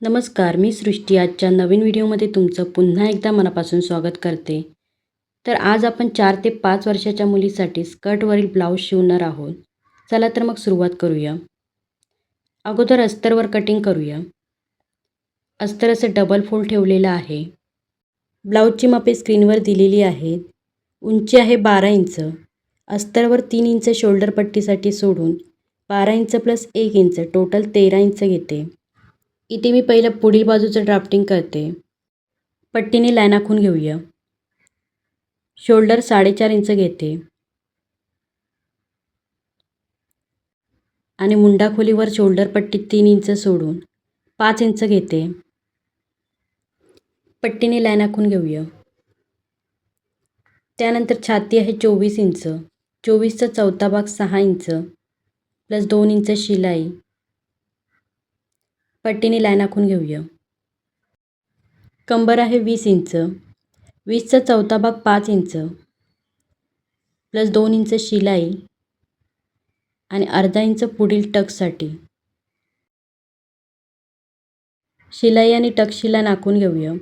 नमस्कार, मी सृष्टी आजच्या नवीन व्हिडिओमध्ये तुमचं पुन्हा एकदा मनापासून स्वागत करते. तर आज आपण 4 ते 5 वर्षाच्या मुलीसाठी स्कर्टवरील ब्लाऊज शिवणार आहोत. चला तर मग सुरुवात करूया. अगोदर अस्तरवर कटिंग करूया. अस्तर असं डबल फोल्ड ठेवलेलं आहे. ब्लाऊजची मापे स्क्रीनवर दिलेली आहेत. उंची आहे 12 इंच. अस्तरवर 3 इंच शोल्डर पट्टीसाठी सोडून 12 inch plus 1 inch total 13 inch घेते. इथे मी पहिलं पुढील बाजूचं ड्राफ्टिंग करते. पट्टीने लाईन आखून घेऊया. शोल्डर 4.5 इंच घेते आणि मुंडा खोलीवर शोल्डर पट्टी 3 इंच सोडून 5 इंच घेते. पट्टीने लाईन आखून घेऊया. त्यानंतर छाती आहे 24 इंच. 24चा चौथा भाग 6 इंच प्लस 2 इंच शिलाई. पट्टीने लाईन आखून घेऊया. कंबर आहे 20 इंच. 20चा चौथा भाग 5 इंच प्लस 2 इंच शिलाई आणि अर्धा इंच पुढील टक्ससाठी. शिलाई आणि टक्सची लाईन आखून घेऊया.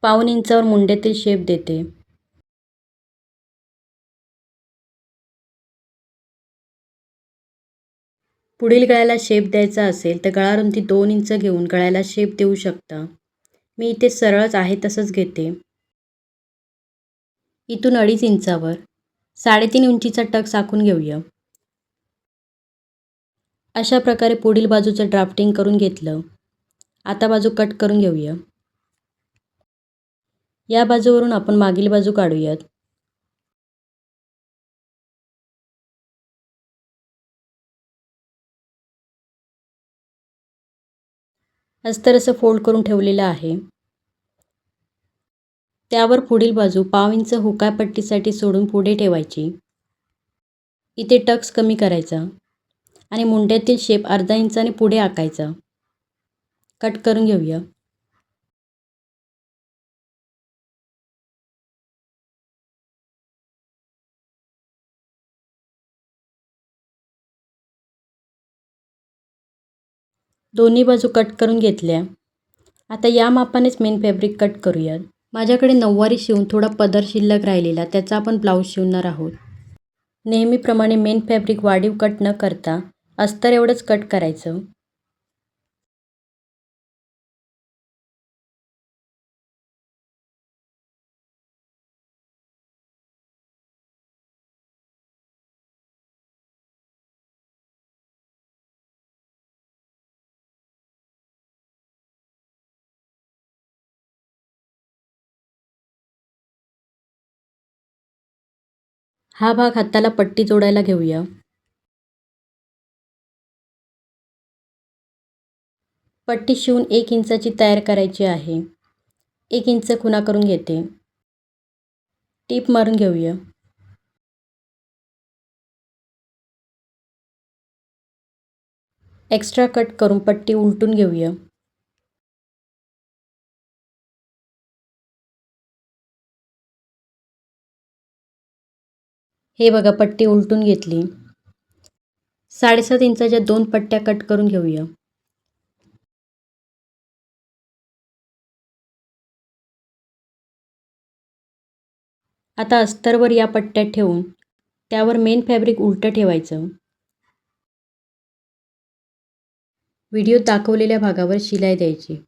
पाऊण इंचावर मुंड्यातील शेप देते. पुढील गळ्याला शेप द्यायचा असेल तर गळा रुंदी 2 इंच घेऊन गळ्याला शेप देऊ शकता. मी इथे सरळच आहे तसंच घेते. इथून 2.5 इंचावर 3.5 उंचीचा टक्स आखून घेऊया. अशा प्रकारे पुढील बाजूचं ड्राफ्टिंग करून घेतलं. आता बाजू कट करून घेऊया. या बाजूवरून आपण मागील बाजू काढूयात. अस्तर असं फोल्ड करून ठेवलेलं आहे. त्यावर पुढील बाजू 1/2 इंच हुकाय पट्टीसाठी सोडून पुढे ठेवायची. इथे टक्स कमी करायचा आणि मुंड्यातील शेप अर्धा इंचाने पुढे आखायचा. कट करून घेऊया. दोन्ही बाजू कट करून घेतल्या. आता या मापानेच मेन फॅब्रिक कट करूयात. माझ्याकडे नऊवारी शिवून थोडा पदर शिल्लक राहिलेला त्याचा आपण ब्लाऊज शिवणार आहोत. नेहमीप्रमाणे मेन फॅब्रिक वाढीव कट न करता अस्तर एवढंच कट करायचं. हा भाग हाताला पट्टी जोडायला घेऊया. पट्टी शिवून 1 इंचाची तयार करायची आहे. 1 इंच खुणा करून घेते. टीप मारून घेऊया. एक्स्ट्रा कट करून पट्टी उलटून घेऊया. हे बघा पट्टी उलटून घेतली. 7.5 इंचाच्या 2 पट्ट्या कट करून घेऊया. आता अस्तरवर या पट्ट्या ठेवून त्यावर मेन फॅब्रिक उलटं ठेवायचं. व्हिडिओत दाखवलेल्या भागावर शिलाई द्यायची.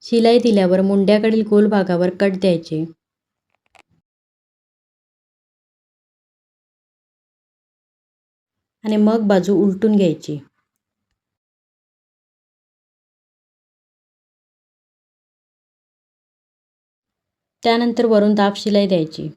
शिलाई दिल्यावर मुंड्याकडील गोल भागावर कट द्यायचे. आणि मग बाजू उलटून घ्यायची. त्यानंतर वरून दाब शिलाई द्यायची.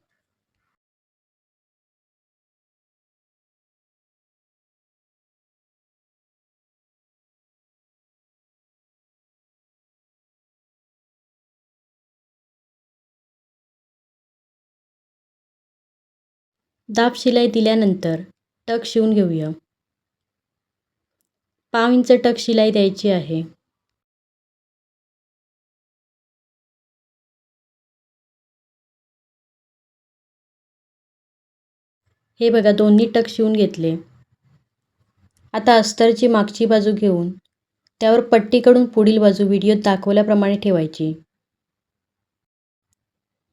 दाब शिलाई दिल्यानंतर टक शिवून घेऊया. 5 इंच टक शिलाई द्यायची आहे. हे बघा दोन्ही टक शिवून घेतले. आता अस्तरची मागची बाजू घेऊन त्यावर पट्टीकडून पुढील बाजू व्हिडिओत दाखवल्याप्रमाणे ठेवायची.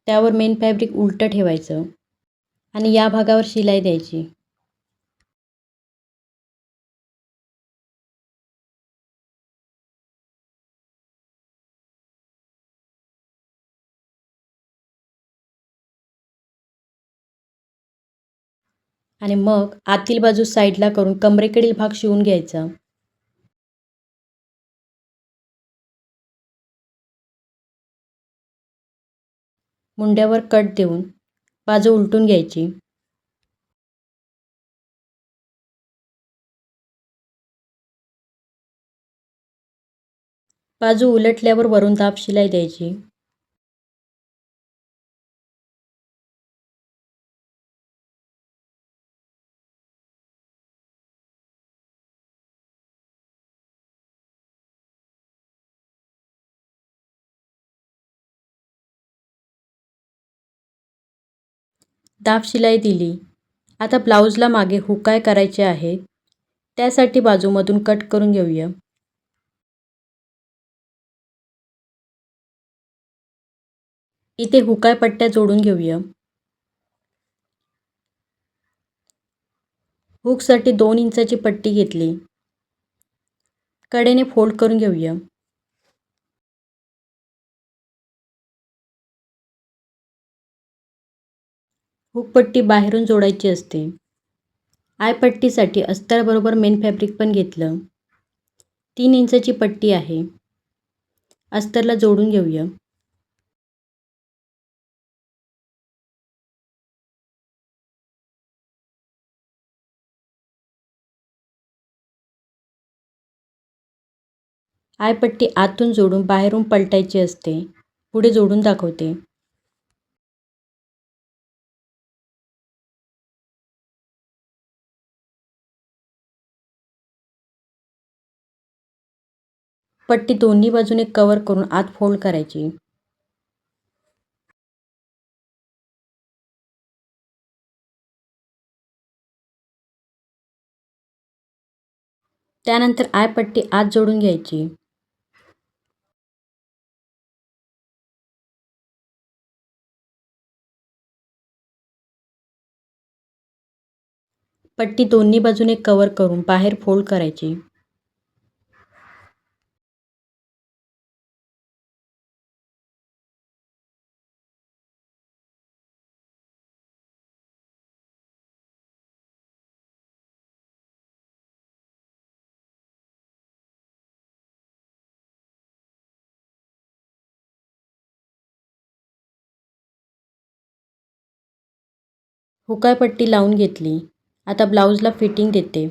त्यावर मेन फॅब्रिक उलटं ठेवायचं आणि या भागावर शिलाई द्यायची. आणि मग आतील बाजू साईडला करून कमरेकडील भाग शिवून घ्यायचा. मुंड्यावर कट देऊन बाजू उलटून घ्यायची. बाजू उलटल्यावर वरून दाब शिलाई द्यायची. दाब शिलाई दिली. आता ब्लाऊजला मागे हुकाय करायचे आहेत. त्यासाठी बाजूमधून कट करून घेऊया. इथे हुकाय पट्ट्या जोडून घेऊया. हुकसाठी 2 इंचाची पट्टी घेतली. कडेने फोल्ड करून घेऊया. हुकपट्टी बाहेरून जोडायची असते. आयपट्टीसाठी अस्तराबरोबर मेन फॅब्रिक पण घेतलं. 3 इंचाची पट्टी आहे. अस्तरला जोडून घेऊया. आयपट्टी आतून जोडून बाहेरून पलटायची असते. पुढे जोडून दाखवते. पट्टी दोन्ही बाजूने कव्हर करून आत फोल्ड करायची. त्यानंतर आयपट्टी आत जोडून घ्यायची. पट्टी दोन्ही बाजूने कव्हर करून बाहेर फोल्ड करायची. हुकाय पट्टी लावून घेतली. आता ब्लाऊजला फिटिंग देते.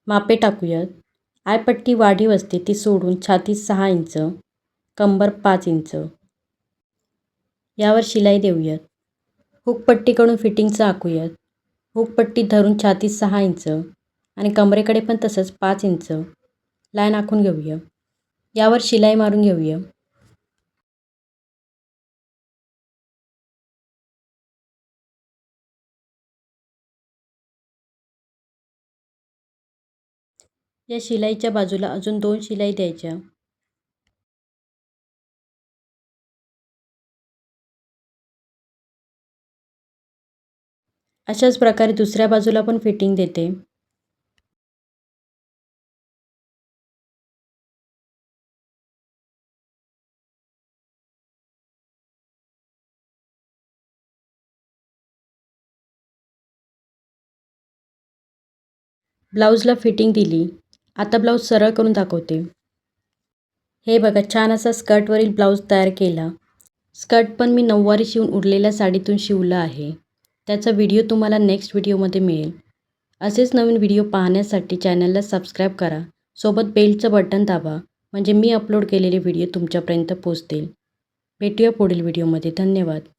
मापे टाकूयात. आयपट्टी वाढीव असते ती सोडून छाती 6 इंच, कंबर 5 इंच. यावर शिलाई देऊयात. हुकपट्टीकडून फिटिंगचं आखूयात. हुकपट्टी धरून छाती 6 इंच आणि कमरेकडे पण तसंच 5 इंच लाईन आखून घेऊया. यावर शिलाई मारून घेऊया. या शिलाईच्या बाजूला अजून 2 शिलाई द्यायच्या. अशाच प्रकारे दुसऱ्या बाजूला पण फिटिंग देते. ब्लाऊजला फिटिंग दिली. आता ब्लाऊज सरळ करून दाखवते. हे बघा छान असा स्कर्टवरील ब्लाऊज तयार केला. स्कर्ट पण मी नऊवारी शिवून उरलेल्या साडीतून शिवलं आहे. त्याचा व्हिडिओ तुम्हाला नेक्स्ट व्हिडिओमध्ये मिळेल. असेच नवीन व्हिडिओ पाहण्यासाठी चॅनलला सबस्क्राईब करा. सोबत बेलचं बटन दाबा म्हणजे मी अपलोड केलेले व्हिडिओ तुमच्यापर्यंत पोहोचतील. भेटूया पुढील व्हिडिओमध्ये. धन्यवाद.